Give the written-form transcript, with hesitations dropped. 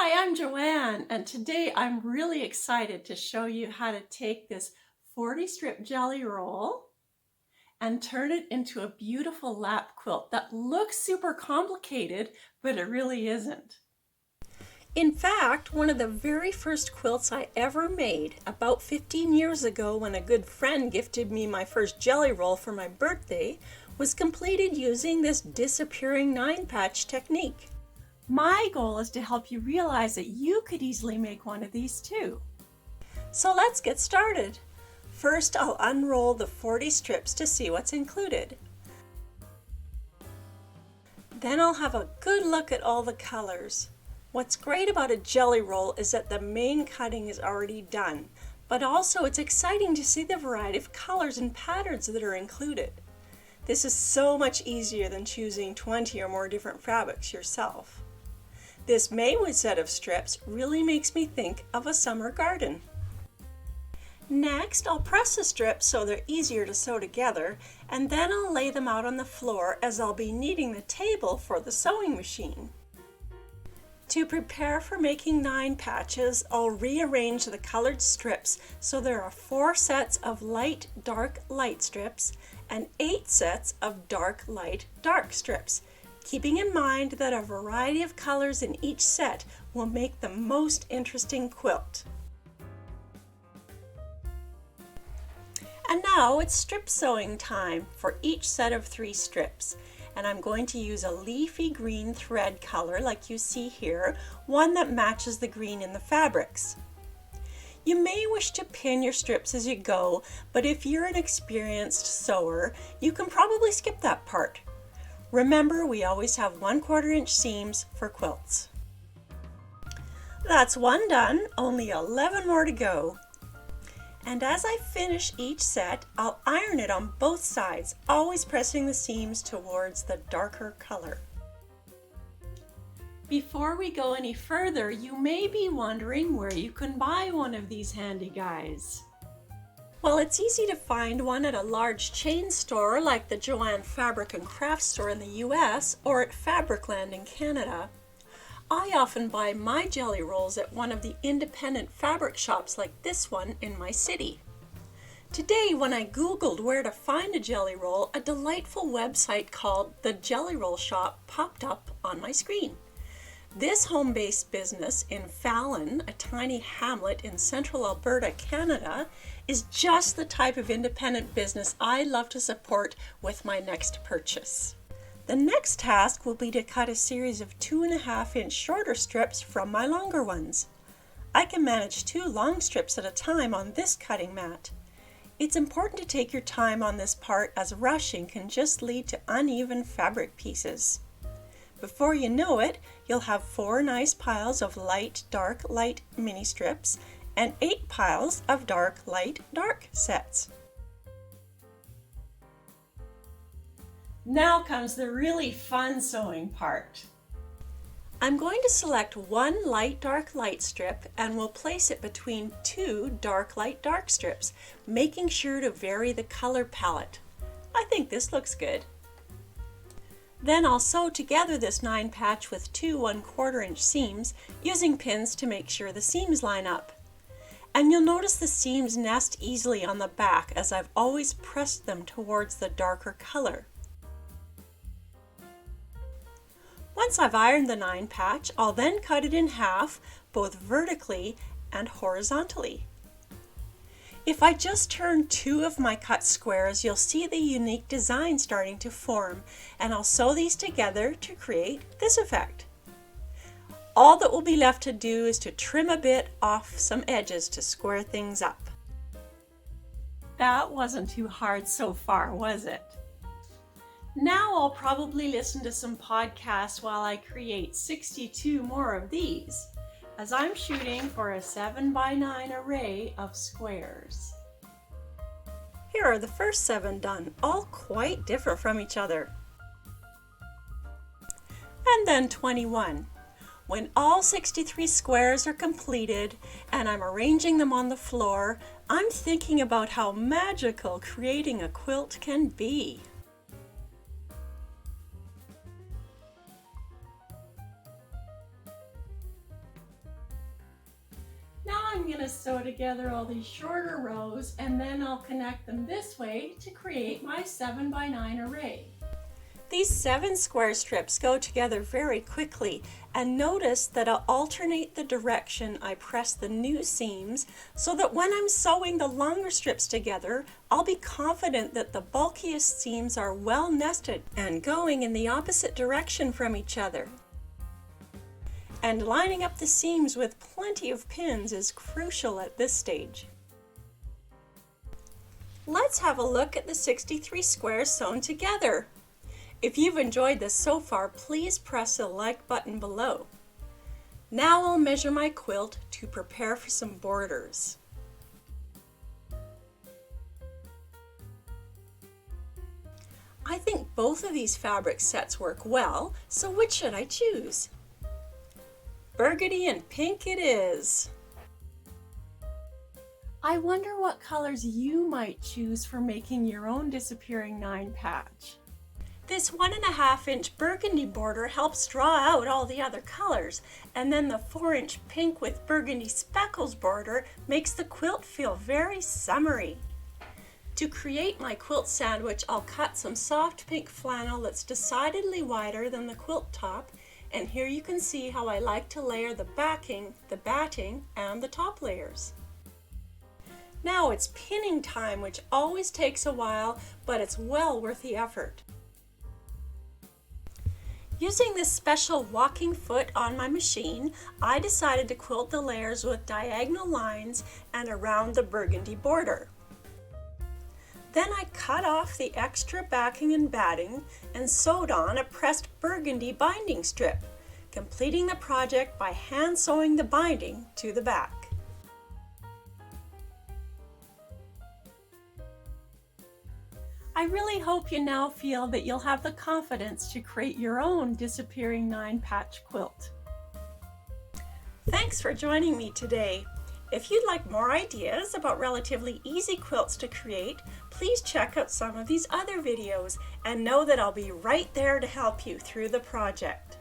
Hi, I'm Joanne, and today I'm really excited to show you how to take this 40 strip jelly roll and turn it into a beautiful lap quilt that looks super complicated, but it really isn't. In fact, one of the very first quilts I ever made, about 15 years ago when a good friend gifted me my first jelly roll for my birthday, was completed using this disappearing 9-patch technique. My goal is to help you realize that you could easily make one of these too. So let's get started. First, I'll unroll the 40 strips to see what's included. Then I'll have a good look at all the colors. What's great about a jelly roll is that the main cutting is already done, but also it's exciting to see the variety of colors and patterns that are included. This is so much easier than choosing 20 or more different fabrics yourself. This Maywood set of strips really makes me think of a summer garden. Next, I'll press the strips so they're easier to sew together, and then I'll lay them out on the floor as I'll be needing the table for the sewing machine. To prepare for making 9 patches, I'll rearrange the colored strips so there are 4 sets of light, dark, light strips and 8 sets of dark, light, dark strips, keeping in mind that a variety of colors in each set will make the most interesting quilt. And now it's strip sewing time for each set of 3 strips. And I'm going to use a leafy green thread color like you see here, one that matches the green in the fabrics. You may wish to pin your strips as you go, but if you're an experienced sewer, you can probably skip that part. Remember, we always have 1/4 inch seams for quilts. That's one done, only 11 more to go. And as I finish each set, I'll iron it on both sides, always pressing the seams towards the darker color. Before we go any further, you may be wondering where you can buy one of these handy guys. Well, it's easy to find one at a large chain store like the Joanne Fabric and Craft store in the US or at Fabricland in Canada. I often buy my jelly rolls at one of the independent fabric shops like this one in my city. Today, when I Googled where to find a jelly roll, a delightful website called The Jelly Roll Shop popped up on my screen. This home-based business in Fallon, a tiny hamlet in central Alberta, Canada, is just the type of independent business I love to support with my next purchase. The next task will be to cut a series of 2.5 inch shorter strips from my longer ones. I can manage 2 long strips at a time on this cutting mat. It's important to take your time on this part as rushing can just lead to uneven fabric pieces. Before you know it, you'll have 4 nice piles of light, dark, light mini strips and 8 piles of dark, light, dark sets. Now comes the really fun sewing part. I'm going to select one light, dark, light strip and we'll place it between 2 dark, light, dark strips, making sure to vary the color palette. I think this looks good. Then I'll sew together this 9 patch with 2 1/4 inch seams using pins to make sure the seams line up. And you'll notice the seams nest easily on the back as I've always pressed them towards the darker color. Once I've ironed the 9 patch, I'll then cut it in half, both vertically and horizontally. If I just turn 2 of my cut squares, you'll see the unique design starting to form, and I'll sew these together to create this effect. All that will be left to do is to trim a bit off some edges to square things up. That wasn't too hard so far, was it? Now I'll probably listen to some podcasts while I create 62 more of these, as I'm shooting for a 7x9 array of squares. Here are the first 7 done, all quite different from each other. And then 21. When all 63 squares are completed and I'm arranging them on the floor, I'm thinking about how magical creating a quilt can be. I'm going to sew together all these shorter rows, and then I'll connect them this way to create my 7x9 array. These 7 square strips go together very quickly, and notice that I'll alternate the direction I press the new seams so that when I'm sewing the longer strips together, I'll be confident that the bulkiest seams are well nested and going in the opposite direction from each other. And lining up the seams with plenty of pins is crucial at this stage. Let's have a look at the 63 squares sewn together. If you've enjoyed this so far, please press the like button below. Now I'll measure my quilt to prepare for some borders. I think both of these fabric sets work well, so which should I choose? Burgundy and pink it is. I wonder what colors you might choose for making your own disappearing 9 patch. This 1.5-inch burgundy border helps draw out all the other colors, and then the 4-inch pink with burgundy speckles border makes the quilt feel very summery. To create my quilt sandwich, I'll cut some soft pink flannel that's decidedly wider than the quilt top, and here you can see how I like to layer the backing, the batting, and the top layers. Now it's pinning time, which always takes a while, but it's well worth the effort. Using this special walking foot on my machine, I decided to quilt the layers with diagonal lines and around the burgundy border. Then I cut off the extra backing and batting and sewed on a pressed burgundy binding strip, completing the project by hand sewing the binding to the back. I really hope you now feel that you'll have the confidence to create your own disappearing 9-patch quilt. Thanks for joining me today. If you'd like more ideas about relatively easy quilts to create, please check out some of these other videos and know that I'll be right there to help you through the project.